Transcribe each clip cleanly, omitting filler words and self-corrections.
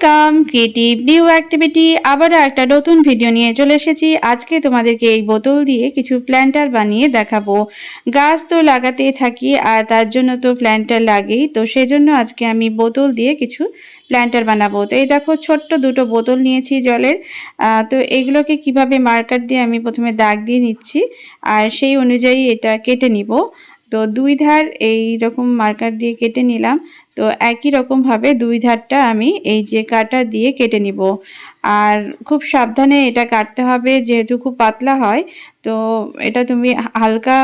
Welcome creative new activity. আবারও একটা নতুন ভিডিও নিয়ে চলে এসেছি। আজকে তোমাদেরকে এই বোতল দিয়ে কিছু প্ল্যান্টার বানিয়ে দেখাবো। গাছ তো লাগাতেই থাকি আর তার জন্য তো প্ল্যান্টার লাগেই, তো সেজন্য আজকে আমি বোতল দিয়ে কিছু প্ল্যান্টার বানাবো। তো এই দেখো ছোট্ট দুটো বোতল নিয়েছি জলের। তো এইগুলোকে কিভাবে মার্কার দিয়ে আমি প্রথমে দাগ দিয়ে নিচ্ছি আর সেই অনুযায়ী এটা কেটে নিব। তো দুই ধার এই রকম মার্কার দিয়ে কেটে নিলাম। তো একই রকমভাবে দুই ধারটা আমি এই যে কাঁটা দিয়ে কেটে নিব। আর খুব সাবধানে এটা কাটতে হবে, যেহেতু খুব পাতলা হয়। তো এটা তুমি হালকা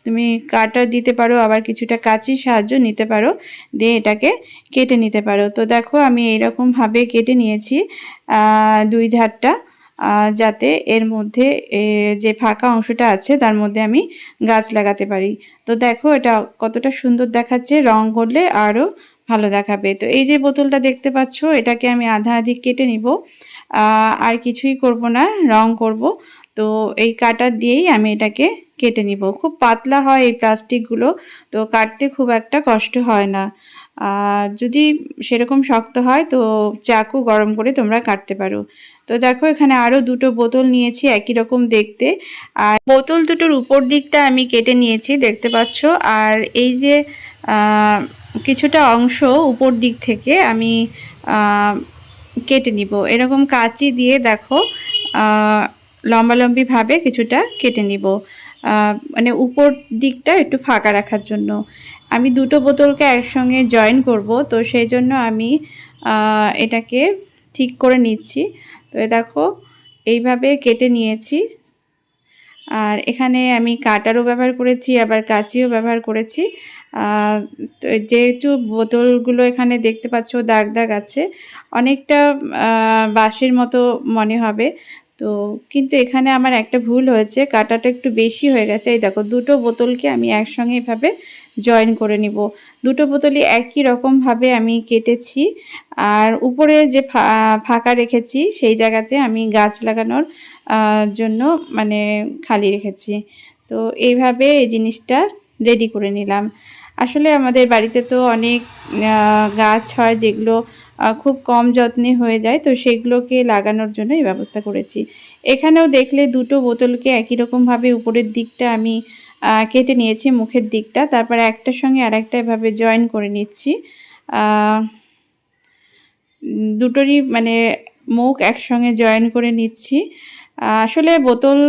তুমি কাটা দিতে পারো, আবার কিছুটা কাঁচির সাহায্য নিতে পারো, দিয়ে এটাকে কেটে নিতে পারো। তো দেখো আমি এইরকমভাবে কেটে নিয়েছি দুই ধারটা, যাতে এর মধ্যে যে ফাঁকা অংশটা আছে তার মধ্যে আমি গাছ লাগাতে পারি। তো দেখো এটা কতটা সুন্দর দেখাচ্ছে, রং করলে আরও ভালো দেখাবে। তো এই যে বোতলটা দেখতে পাচ্ছ, এটাকে আমি আধা আধি কেটে নিব, আর কিছুই করব না, রং করব। তো এই কাটার দিয়েই আমি এটাকে কেটে নিব। খুব পাতলা হয় এই প্লাস্টিকগুলো, তো কাটতে খুব একটা কষ্ট হয় না। আর যদি সেরকম শক্ত হয় তো চাকু গরম করে তোমরা কাটতে পারো। তো দেখো এখানে আরও দুটো বোতল নিয়েছি একই রকম দেখতে, আর বোতল দুটোর উপর দিকটা আমি কেটে নিয়েছি দেখতে পাচ্ছ। আর এই যে কিছুটা অংশ উপর দিক থেকে আমি কেটে নিব এরকম কাঁচি দিয়ে। দেখো লম্বালম্বিভাবে কিছুটা কেটে নিব, মানে উপর দিকটা একটু ফাঁকা রাখার জন্য। আমি দুটো বোতলকে একসঙ্গে জয়েন করব, তো সেই জন্য আমি এটাকে ঠিক করে নিচ্ছি। তো দেখো এইভাবে কেটে নিয়েছি। আর এখানে আমি কাটারও ব্যবহার করেছি, আবার কাঁচিও ব্যবহার করেছি। তো যেহেতু বোতলগুলো এখানে দেখতে পাচ্ছ দাগ দাগ আছে, অনেকটা বাঁশের মতো মনে হবে। তো কিন্তু এখানে আমার একটা ভুল হয়েছে, কাটাটা একটু বেশি হয়ে গেছে। এই দেখো দুটো বোতলকে আমি একসঙ্গে এভাবে জয়েন করে নিব। দুটো বোতলই একই রকমভাবে আমি কেটেছি, আর উপরে যে ফাঁকা রেখেছি সেই জায়গাতে আমি গাছ লাগানোর জন্য মানে খালি রেখেছি। তো এইভাবে এই জিনিসটা রেডি করে নিলাম। আসলে আমাদের বাড়িতে তো অনেক গাছ হয় যেগুলো খুব কম যত্নে হয়ে যায়, তো সেগুলোকে লাগানোর জন্য এই ব্যবস্থা করেছি। এখানেও দেখলে দুটো বোতলকে একই রকমভাবে উপরের দিকটা আমি কেটে নিয়েছি, মুখের দিকটা, তারপর একটার সঙ্গে আরেকটা এভাবে জয়েন করে নিচ্ছি। দুটোরই মানে মুখ একসঙ্গে জয়েন করে নিচ্ছি। আসলে বোতল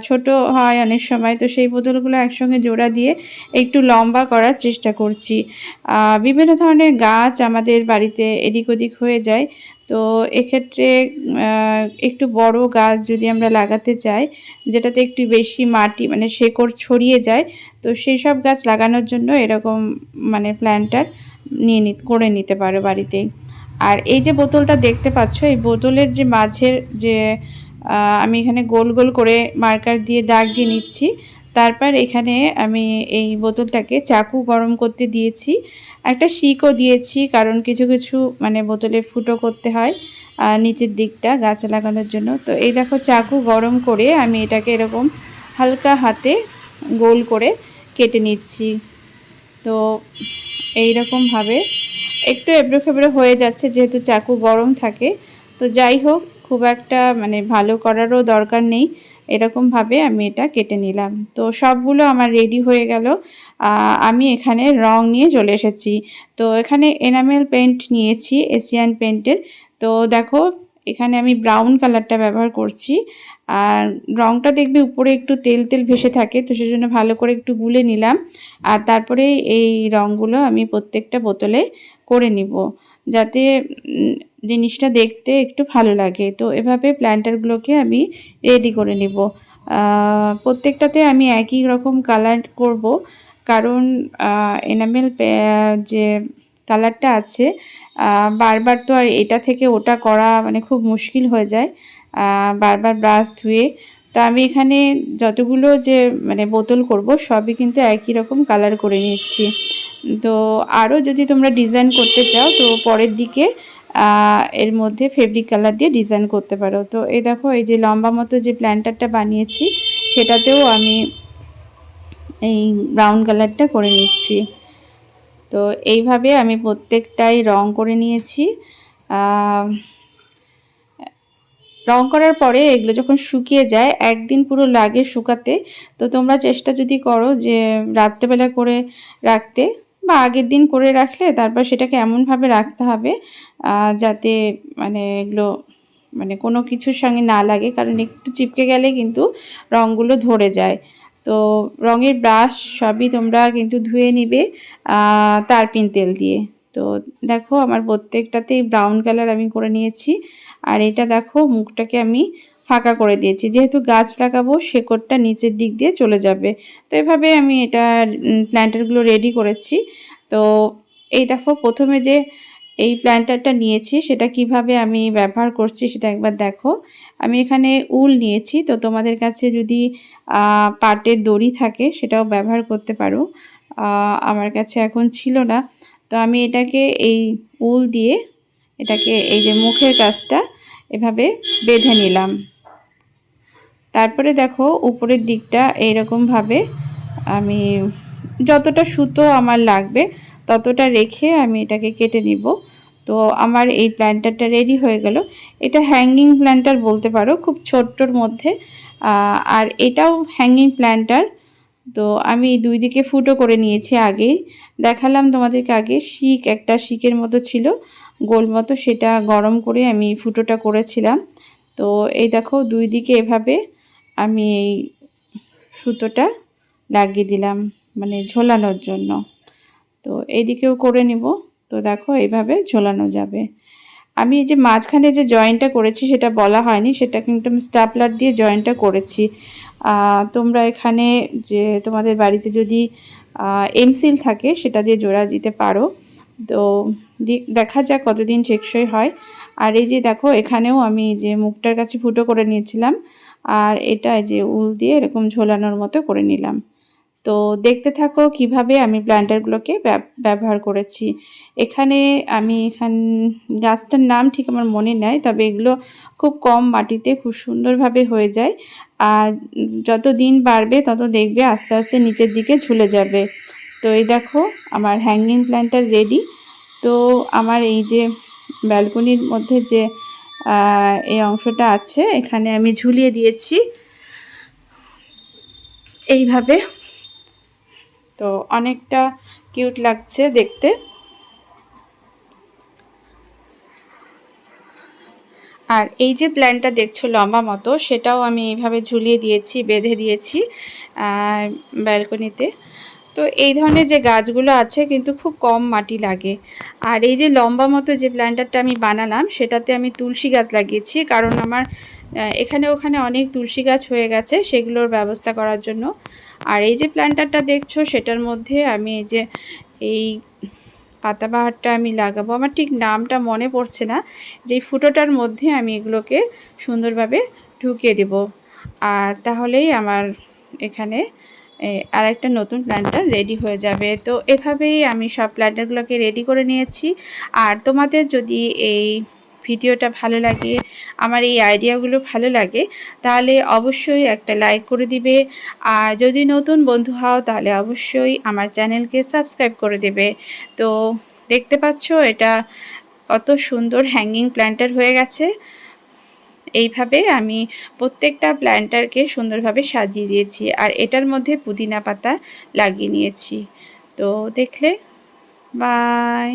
ছোট হয় অনেক সময়, তো সেই বোতলগুলো একসঙ্গে জোড়া দিয়ে একটু লম্বা করার চেষ্টা করছি। বিভিন্ন ধরনের গাছ আমাদের বাড়িতে এদিক ওদিক হয়ে যায়, তো এক্ষেত্রে একটু বড় গাছ যদি আমরা লাগাতে চাই, যেটাতে একটু বেশি মাটি মানে শেকড় ছড়িয়ে যায়, তো সেই সব গাছ লাগানোর জন্য এরকম মানে প্ল্যান্টার করে নিতে পারো বাড়িতেই। আর এই যে বোতলটা দেখতে পাচ্ছ, এই বোতলের যে মাঝের যে আমি এখানে গোল গোল করে মার্কার দিয়ে দাগ দিয়ে নিচ্ছি। তারপর এখানে আমি এই বোতলটাকে চাকু গরম করতে দিয়েছি, একটা শিকও দিয়েছি, কারণ কিছু কিছু মানে বোতলে ফুটো করতে হয় নিচের দিকটা গাছ লাগানোর জন্য। তো এই দেখো চাকু গরম করে আমি এটাকে এরকম হালকা হাতে গোল করে কেটে নিচ্ছি। তো এই রকমভাবে একটু এবড়ো খেবড়ো হয়ে যাচ্ছে যেহেতু চাকু গরম থাকে। তো যাই হোক, খুব একটা মানে ভালো করারও দরকার নেই, এরকমভাবে আমি এটা কেটে নিলাম। তো সবগুলো আমার রেডি হয়ে গেল। আমি এখানে রং নিয়ে চলে এসেছি। তো এখানে এনামেল পেন্ট নিয়েছি, এশিয়ান পেন্টের। তো দেখো এখানে আমি ব্রাউন কালারটা ব্যবহার করছি। আর রংটা দেখবে উপরে একটু তেল তেল ভেসে থাকে, তো সেজন্য ভালো করে একটু গুলে নিলাম। আর তারপরে এই রঙগুলো আমি প্রত্যেকটা বোতলে করে নিব, যাতে জিনিসটা দেখতে একটু ভালো লাগে। তো এভাবে প্ল্যান্টারগুলোকে আমি রেডি করে নিব। প্রত্যেকটাতে আমি একই রকম কালার করব, কারণ এনামেল যে কালারটা আছে বারবার তো আর এটা থেকে ওটা করা মানে খুব মুশকিল হয়ে যায় বারবার ব্রাশ ধুয়ে। তো আমি এখানে যতগুলো যে মানে বোতল করব সবই কিন্তু একই রকম কালার করে নিচ্ছি। তো আরও যদি তোমরা ডিজাইন করতে চাও তো পরের দিকে এর মধ্যে ফেব্রিক কালার দিয়ে ডিজাইন করতে পারো। তো এই দেখো এই যে লম্বা মতো যে প্ল্যান্টারটা বানিয়েছি সেটাতেও আমি এই ব্রাউন কালারটা করে নিচ্ছি। তো এইভাবে আমি প্রত্যেকটাই রং করে নিয়েছি। রং করার পরে এগুলো যখন শুকিয়ে যায়, একদিন পুরো লাগে শুকাতে। তো তোমরা চেষ্টা যদি করো যে রাত্রেবেলা করে রাখতে বা আগের দিন করে রাখলে তারপর সেটাকে এমনভাবে রাখতে হবে যাতে মানে এগুলো মানে কোনো কিছুর সঙ্গে না লাগে, কারণ একটু চিপকে গেলে কিন্তু রঙগুলো ধরে যায়। তো রঙের ব্রাশ সবই তোমরা কিন্তু ধুয়ে নিবে তারপিন তেল দিয়ে। তো দেখো আমার প্রত্যেকটাতেই ব্রাউন কালার আমি করে নিয়েছি। আর এটা দেখো মুখটাকে আমি ফাঁকা করে দিয়েছি, যেহেতু গাছ লাগাবো শেকড়টা নিচের দিক দিয়ে চলে যাবে। তো এভাবে আমি এটা প্ল্যান্টারগুলো রেডি করেছি। তো এই দেখো প্রথমে যে এই প্ল্যান্টারটা নিয়েছি সেটা কিভাবে আমি ব্যবহার করছি সেটা একবার দেখো। আমি এখানে উল নিয়েছি, তো তোমাদের কাছে যদি পাটের দড়ি থাকে সেটাও ব্যবহার করতে পারো। আমার কাছে এখন ছিল না, তো আমি এটাকে এই উল দিয়ে এটাকে এই যে মুখের কাছটা এভাবে বেঁধে নিলাম। তারপরে দেখো উপরের দিকটা এইরকমভাবে আমি যতটা সুতো আমার লাগবে ততটা রেখে আমি এটাকে কেটে নিব। তো আমার এই প্ল্যান্টারটা রেডি হয়ে গেল। এটা হ্যাঙ্গিং প্ল্যান্টার বলতে পারো, খুব ছোট্টর মধ্যে। আর এটাও হ্যাঙ্গিং প্ল্যান্টার। তো আমি দুই দিকে ফুটো করে নিয়েছি, আগেই দেখালাম তোমাদেরকে। আগে একটা শিকের মতো ছিল গোল মতো, সেটা গরম করে আমি ফুটোটা করেছিলাম। তো এই দেখো দুই দিকে এভাবে আমি এই সুতোটা লাগিয়ে দিলাম মানে ঝোলানোর জন্য। তো এইদিকেও করে নিব। তো দেখো এইভাবে ঝোলানো যাবে। আমি এই যে মাঝখানে যে জয়েন্টটা করেছি সেটা বলা হয়নি, সেটা কিন্তু আমি স্টাপলার দিয়ে জয়েন্টটা করেছি। তোমরা এখানে যে তোমাদের বাড়িতে যদি এমসিল থাকে সেটা দিয়ে জোড়া দিতে পারো। তো দেখা যাক কতদিন টেকসই হয়। আর এই যে দেখো এখানেও আমি যে মুখটার কাছে ফুটো করে নিয়েছিলাম, আর এটা যে উল দিয়ে এরকম ঝোলানোর মতো করে নিলাম। তো দেখতে থাকো কিভাবে আমি প্ল্যান্টারগুলোকে ব্যবহার করেছি। এখানে আমি গাছটার নাম ঠিক আমার মনে নেই, তবে এগুলো খুব কম মাটিতে খুব সুন্দরভাবে হয়ে যায়। আর যত দিন বাড়বে তত দেখবে আস্তে আস্তে নিচের দিকে ঝুলে যাবে। তো এই দেখো আমার হ্যাঙ্গিং প্ল্যান্টার রেডি। তো আমার এই যে ব্যালকনির মধ্যে যে এই অংশটা আছে এখানে আমি ঝুলিয়ে দিয়েছি এইভাবে। তো অনেকটা কিউট লাগছে দেখতে। আর এই যে প্ল্যান্টটা দেখছো লম্বা মতো, সেটাও আমি এইভাবে ঝুলিয়ে দিয়েছি, বেঁধে দিয়েছি ব্যালকনিতে। তো এই ধরনের যে গাছগুলো আছে কিন্তু খুব কম মাটি লাগে। আর এই যে লম্বা মতো যে প্ল্যান্টারটা আমি বানালাম সেটাতে আমি তুলসী গাছ লাগিয়েছি, কারণ আমার এখানে ওখানে অনেক তুলসী গাছ হয়ে গেছে, সেগুলোর ব্যবস্থা করার জন্য। আর এই যে প্ল্যান্টারটা দেখছো সেটার মধ্যে আমি এই যে এই পাতাবাহারটা আমি লাগাবো, আমার ঠিক নামটা মনে পড়ছে না, যে ফুটোটার মধ্যে আমি এগুলোকে সুন্দরভাবে ঢুকিয়ে দেব। আর তাহলেই আমার এখানে আরেকটা নতুন প্ল্যান্টার রেডি হয়ে যাবে। তো এভাবেই আমি সব প্ল্যান্টারগুলোকে রেডি করে নিয়েছি। আর তোমাদের যদি এই ভিডিওটা ভালো লাগে, আমার এই আইডিয়াগুলো ভালো লাগে, তাহলে অবশ্যই একটা লাইক করে দিবে। আর যদি নতুন বন্ধু হও তাহলে অবশ্যই আমার চ্যানেলকে সাবস্ক্রাইব করে দেবে। তো দেখতে পাচ্ছ এটা কত সুন্দর হ্যাঙ্গিং প্ল্যান্টার হয়ে গেছে। এইভাবে আমি প্রত্যেকটা প্ল্যান্টারকে সুন্দরভাবে সাজিয়ে দিয়েছি, আর এটার মধ্যে পুদিনা পাতা লাগিয়ে নিয়েছি। তো দেখলে, বাই।